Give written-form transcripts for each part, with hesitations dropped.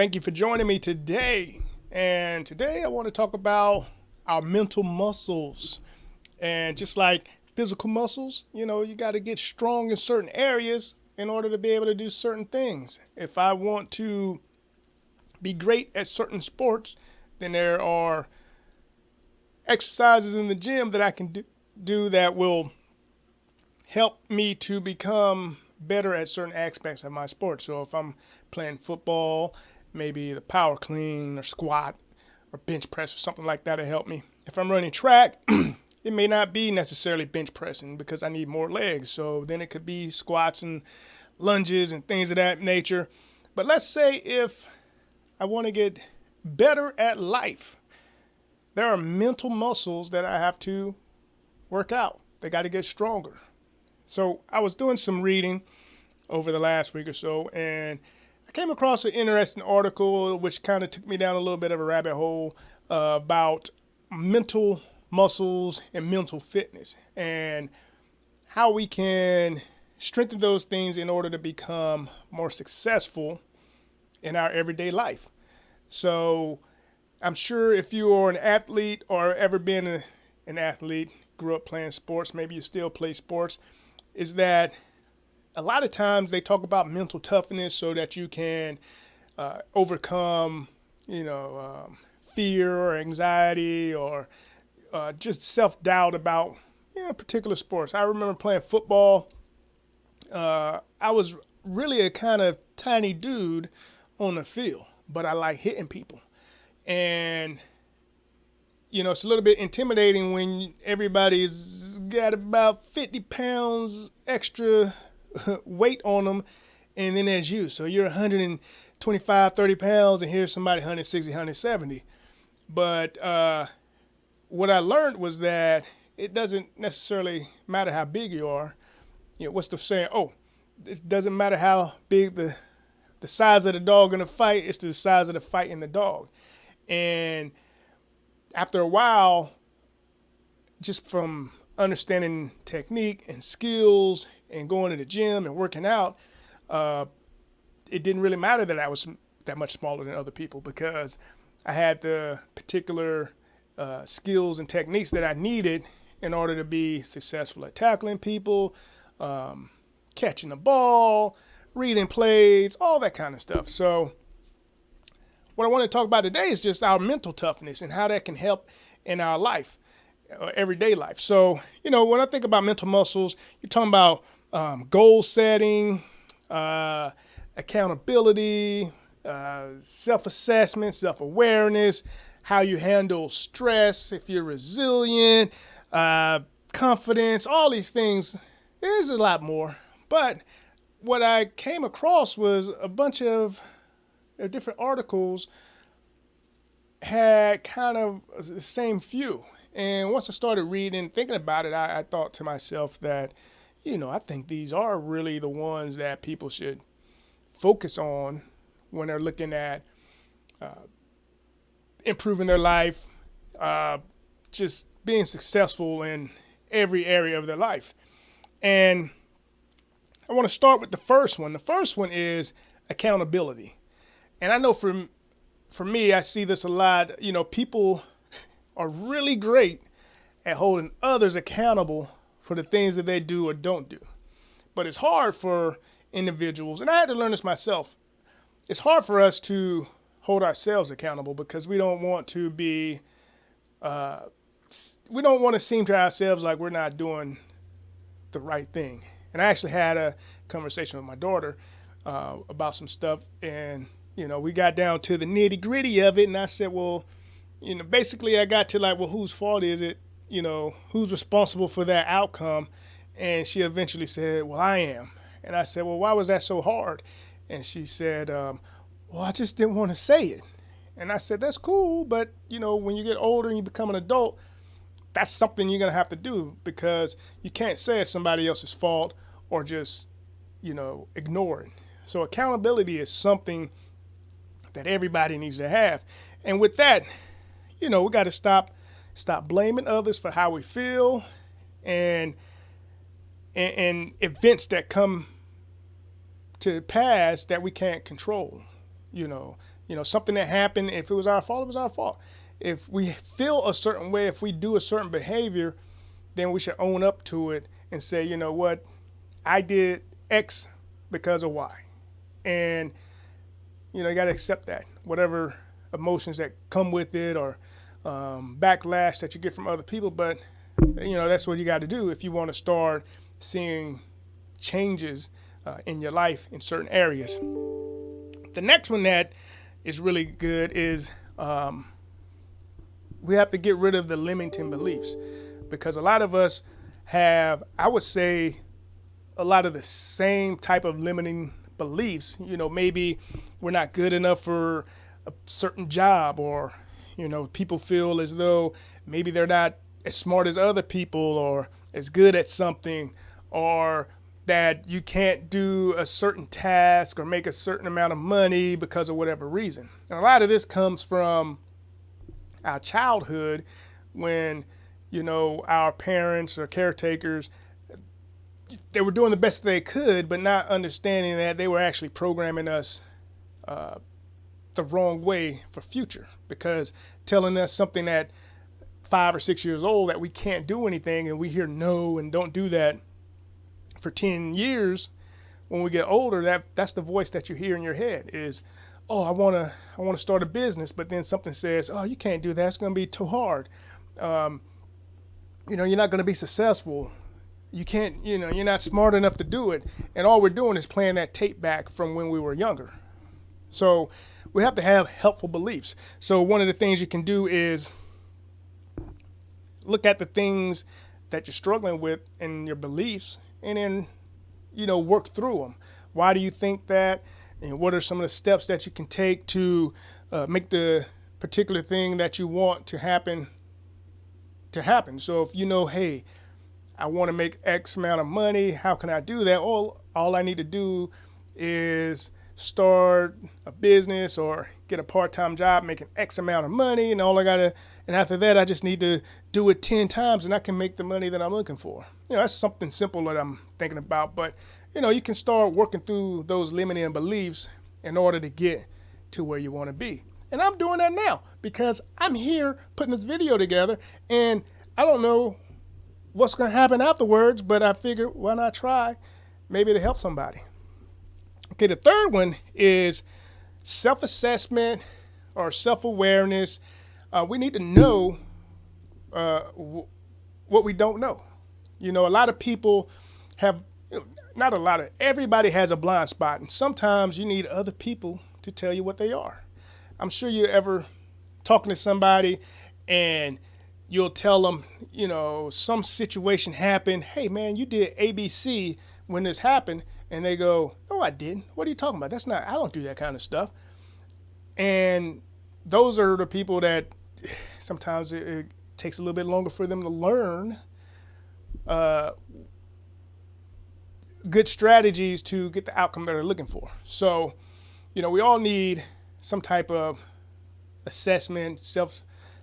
Thank you for joining me today. And today I want to talk about our mental muscles. And just like physical muscles, you got to get strong in certain areas in order to be able to do certain things. If I want to be great at certain sports, then there are exercises in the gym that I can do that will help me to become better at certain aspects of my sport. So if I'm playing football, maybe the power clean or squat or bench press or something like that to help me. If I'm running track, it may not be necessarily bench pressing because I need more legs. So then it could be squats and lunges and things of that nature. But let's say if I want to get better at life, there are mental muscles that I have to work out. They got to get stronger. So I was doing some reading over the last week or so, and I came across an interesting article which kind of took me down a little bit of a rabbit hole about mental muscles and mental fitness and how we can strengthen those things in order to become more successful in our everyday life. So I'm sure if you are an athlete or ever been an athlete, grew up playing sports, maybe you still play sports, is that a lot of times they talk about mental toughness so that you can overcome, fear or anxiety or just self-doubt about particular sports. I remember playing football. I was really a kind of tiny dude on the field, but I like hitting people. And it's a little bit intimidating when everybody's got about 50 pounds extra weight on them, and then there's you. So you're 125, 30 pounds, and here's somebody 160, 170. But what I learned was that it doesn't necessarily matter how big you are. What's the saying? Oh, it doesn't matter how big the size of the dog in the fight, it's the size of the fight in the dog. And after a while, just from understanding technique and skills and going to the gym and working out, it didn't really matter that I was that much smaller than other people because I had the particular skills and techniques that I needed in order to be successful at tackling people, catching the ball, reading plays, all that kind of stuff. So what I want to talk about today is just our mental toughness and how that can help in our life, everyday life. So, when I think about mental muscles, you're talking about goal setting, accountability, self-assessment, self-awareness, how you handle stress, if you're resilient, confidence, all these things. There's a lot more. But what I came across was a bunch of different articles had kind of the same few. And once I started reading, thinking about it, I thought to myself that, I think these are really the ones that people should focus on when they're looking at improving their life, just being successful in every area of their life. And I want to start with the first one. The first one is accountability. And I know for me, I see this a lot. People are really great at holding others accountable for the things that they do or don't do. But it's hard for individuals, and I had to learn this myself. It's hard for us to hold ourselves accountable because we don't want to seem to ourselves like we're not doing the right thing. And I actually had a conversation with my daughter about some stuff, and we got down to the nitty gritty of it, and I said, well, basically I got to like, well, whose fault is it? Who's responsible for that outcome? And she eventually said, well, I am. And I said, well, why was that so hard? And she said, well, I just didn't want to say it. And I said, that's cool, but when you get older and you become an adult, that's something you're going to have to do because you can't say it's somebody else's fault or just, ignore it. So accountability is something that everybody needs to have. And with that, we got to stop blaming others for how we feel and events that come to pass that we can't control. Something that happened, if it was our fault, it was our fault. If we feel a certain way, if we do a certain behavior, then we should own up to it and say, you know what, I did X because of Y. And, you got to accept that, whatever emotions that come with it or backlash that you get from other people. But, that's what you got to do if you want to start seeing changes in your life in certain areas. The next one that is really good is we have to get rid of the limiting beliefs, because a lot of us have, I would say, a lot of the same type of limiting beliefs. Maybe we're not good enough for a certain job, or, people feel as though maybe they're not as smart as other people or as good at something, or that you can't do a certain task or make a certain amount of money because of whatever reason. And a lot of this comes from our childhood when, our parents or caretakers, they were doing the best they could, but not understanding that they were actually programming us the wrong way for future, because telling us something at 5 or 6 years old that we can't do anything, and we hear no and don't do that for 10 years. When we get older, that's the voice that you hear in your head is, oh, I want to start a business, but then something says, oh, you can't do that, it's going to be too hard. You're not going to be successful. You can't, you're not smart enough to do it. And all we're doing is playing that tape back from when we were younger. So we have to have helpful beliefs. So one of the things you can do is look at the things that you're struggling with in your beliefs, and then, work through them. Why do you think that? And what are some of the steps that you can take to make the particular thing that you want to happen? So if hey, I want to make X amount of money, how can I do that? All I need to do is start a business or get a part-time job making X amount of money, and after that I just need to do it 10 times and I can make the money that I'm looking for. That's something simple that I'm thinking about, but you can start working through those limiting beliefs in order to get to where you want to be. And I'm doing that now because I'm here putting this video together, and I don't know what's going to happen afterwards, but I figured, why not try? Maybe it'll help somebody. Okay, the third one is self-assessment or self-awareness. We need to know what we don't know. A lot of people have, not a lot of, everybody has a blind spot, and sometimes you need other people to tell you what they are. I'm sure you're ever talking to somebody and you'll tell them, some situation happened. Hey man, you did ABC when this happened. And they go, no, I didn't. What are you talking about? I don't do that kind of stuff. And those are the people that sometimes it takes a little bit longer for them to learn good strategies to get the outcome that they're looking for. So, we all need some type of assessment,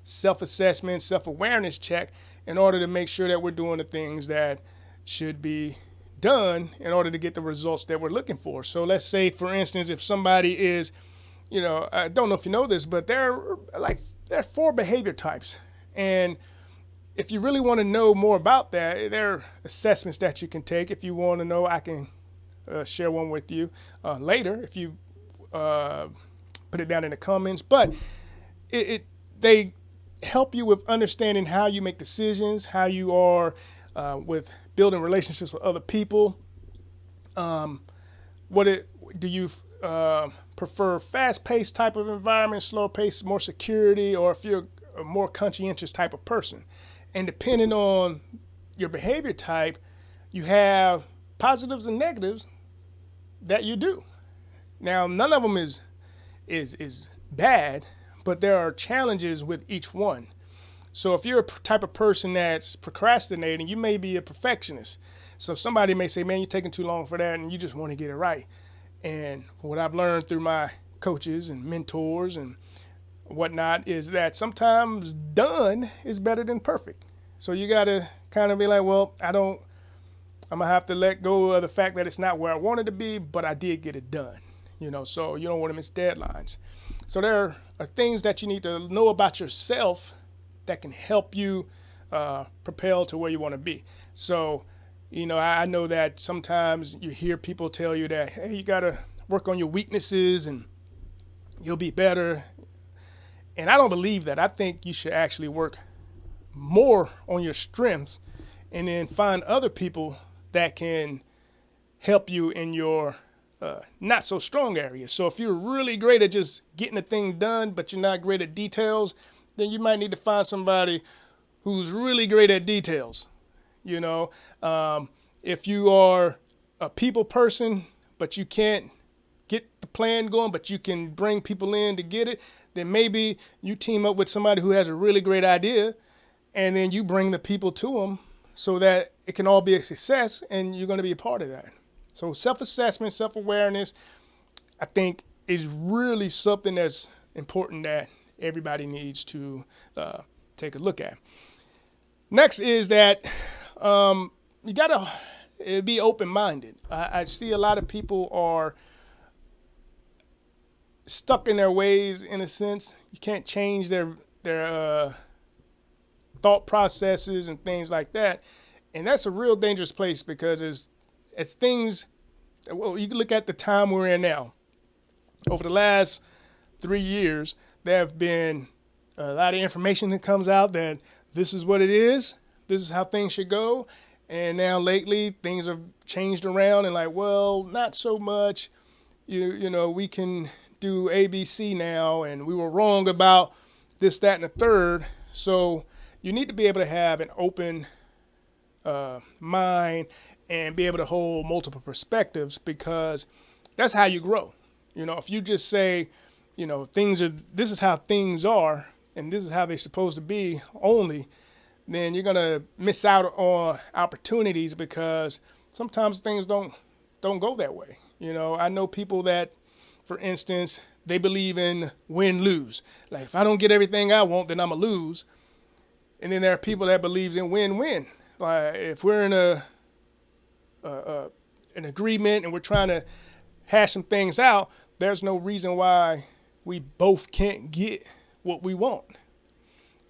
self-assessment, self-awareness check in order to make sure that we're doing the things that should be done in order to get the results that we're looking for. So let's say, for instance, if somebody is, I don't know if you know this, but there are 4 behavior types. And if you really want to know more about that, there are assessments that you can take. If you want to know, I can share one with you later if you put it down in the comments. But they help you with understanding how you make decisions, how you are with building relationships with other people. Do you prefer fast-paced type of environment, slow-paced, more security, or if you're a more conscientious type of person? And depending on your behavior type, you have positives and negatives that you do. Now, none of them is bad, but there are challenges with each one. So if you're a type of person that's procrastinating, you may be a perfectionist. So somebody may say, man, you're taking too long for that, and you just want to get it right. And what I've learned through my coaches and mentors and whatnot is that sometimes done is better than perfect. So you got to kind of be like, well, I'm going to have to let go of the fact that it's not where I wanted to be, but I did get it done. So you don't want to miss deadlines. So there are things that you need to know about yourself that can help you propel to where you want to be. So, I know that sometimes you hear people tell you that, hey, you got to work on your weaknesses and you'll be better. And I don't believe that. I think you should actually work more on your strengths and then find other people that can help you in your not so strong areas. So if you're really great at just getting a thing done, but you're not great at details, then you might need to find somebody who's really great at details. You know, if you are a people person, but you can't get the plan going, but you can bring people in to get it, then maybe you team up with somebody who has a really great idea, and then you bring the people to them so that it can all be a success, and you're going to be a part of that. So self-assessment, self-awareness, I think is really something that's important that everybody needs to take a look at. Next is that you got to be open-minded. I see a lot of people are stuck in their ways in a sense. You can't change their thought processes and things like that. And that's a real dangerous place because as things, well, you can look at the time we're in now. Over the last 3 years, there have been a lot of information that comes out that this is what it is, this is how things should go. And now lately, things have changed around and like, well, not so much. You know, we can do ABC now, and we were wrong about this, that, and the third. So you need to be able to have an open mind and be able to hold multiple perspectives, because that's how you grow. You know, if you just say, you know, this is how things are and this is how they're supposed to be only, then you're going to miss out on opportunities because sometimes things don't go that way. You know, I know people that, for instance, they believe in win-lose. Like, if I don't get everything I want, then I'm going to lose. And then there are people that believes in win-win. Like, if we're in an agreement and we're trying to hash some things out, there's no reason why we both can't get what we want.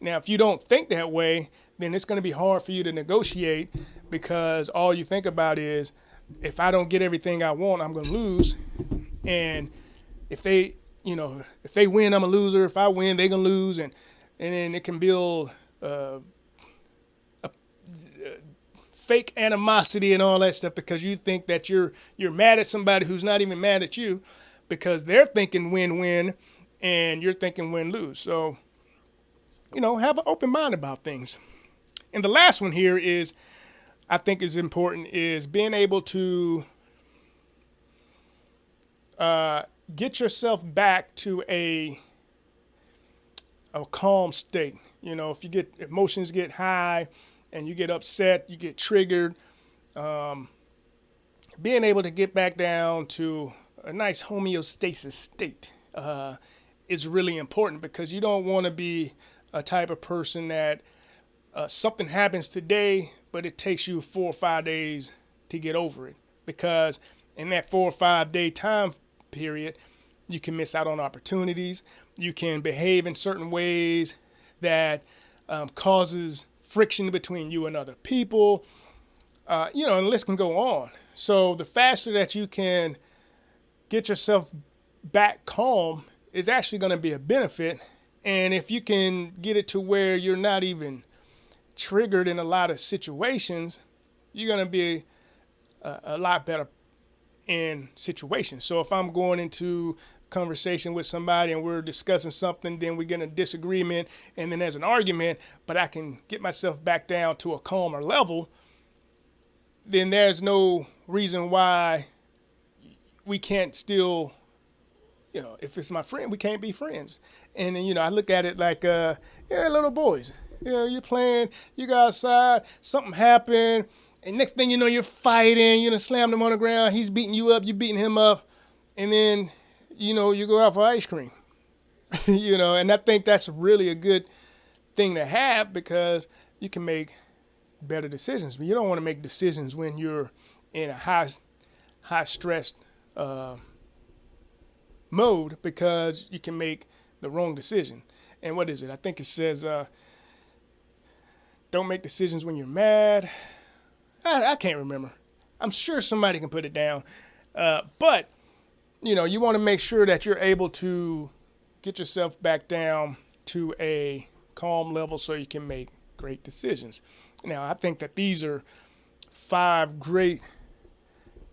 Now, if you don't think that way, then it's going to be hard for you to negotiate, because all you think about is, if I don't get everything I want, I'm going to lose. And if they win, I'm a loser. If I win, they're going to lose. And then it can build a fake animosity and all that stuff, because you think that you're mad at somebody who's not even mad at you, because they're thinking win-win and you're thinking win-lose. So, you know, have an open mind about things. And the last one here is, I think is important, is being able to get yourself back to a calm state. You know, if emotions get high and you get upset, you get triggered, being able to get back down to a nice homeostasis state is really important, because you don't want to be a type of person that something happens today, but it takes you 4 or 5 days to get over it, because in that 4 or 5 day time period, you can miss out on opportunities. You can behave in certain ways that causes friction between you and other people. And the list can go on. So the faster that you can get yourself back calm is actually going to be a benefit. And if you can get it to where you're not even triggered in a lot of situations, you're going to be a lot better in situations. So if I'm going into conversation with somebody and we're discussing something, then we get a disagreement and then there's an argument, but I can get myself back down to a calmer level, then there's no reason why we can't still, if it's my friend, we can't be friends. And then, I look at it like, little boys, you're playing, you go outside, something happened, and next thing you know, you're fighting, slam him on the ground, he's beating you up, you're beating him up, and then, you go out for ice cream, and I think that's really a good thing to have, because you can make better decisions. But you don't want to make decisions when you're in a high stressed mode because you can make the wrong decision. And what is it? I think it says, don't make decisions when you're mad. I can't remember. I'm sure somebody can put it down. But, you want to make sure that you're able to get yourself back down to a calm level so you can make great decisions. Now, I think that these are 5 great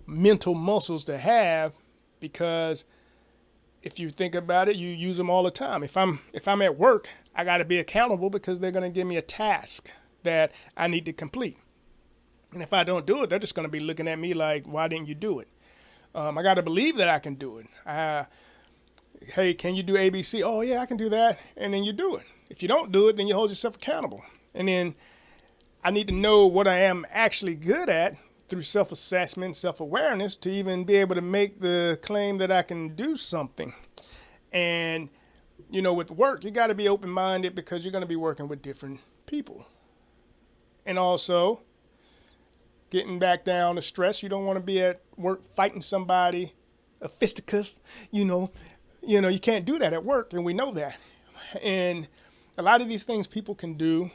mental muscles to have, because if you think about it, you use them all the time. If I'm at work, I got to be accountable because they're going to give me a task that I need to complete. And if I don't do it, they're just going to be looking at me like, why didn't you do it? I got to believe that I can do it. Hey, can you do ABC? Oh, yeah, I can do that. And then you do it. If you don't do it, then you hold yourself accountable. And then I need to know what I am actually good at through self-assessment, self-awareness, to even be able to make the claim that I can do something. And, with work, you got to be open-minded because you're going to be working with different people. And also, getting back down to stress, you don't want to be at work fighting somebody, a fisticuff, you can't do that at work, and we know that. And a lot of these things people can do,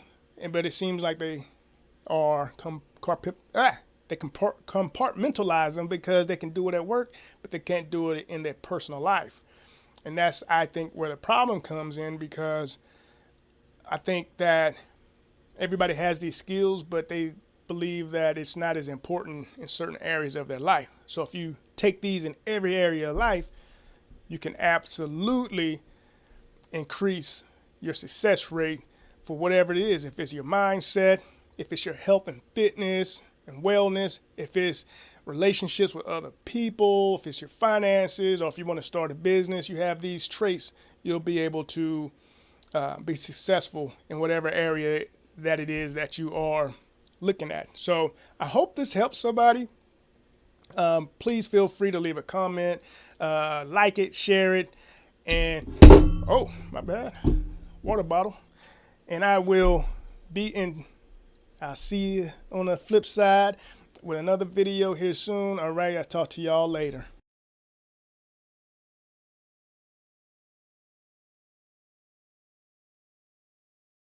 but it seems like they are they compartmentalize them because they can do it at work, but they can't do it in their personal life. And that's, I think, where the problem comes in, because I think that everybody has these skills, but they believe that it's not as important in certain areas of their life. So if you take these in every area of life, you can absolutely increase your success rate for whatever it is. If it's your mindset, if it's your health and fitness and wellness, if it's relationships with other people, if it's your finances, or if you want to start a business, you have these traits, you'll be able to be successful in whatever area that it is that you are looking at. So I hope this helps somebody. Please feel free to leave a comment, like it, share it, and oh, my bad, water bottle. And I'll see you on the flip side with another video here soon. All right, I'll talk to y'all later.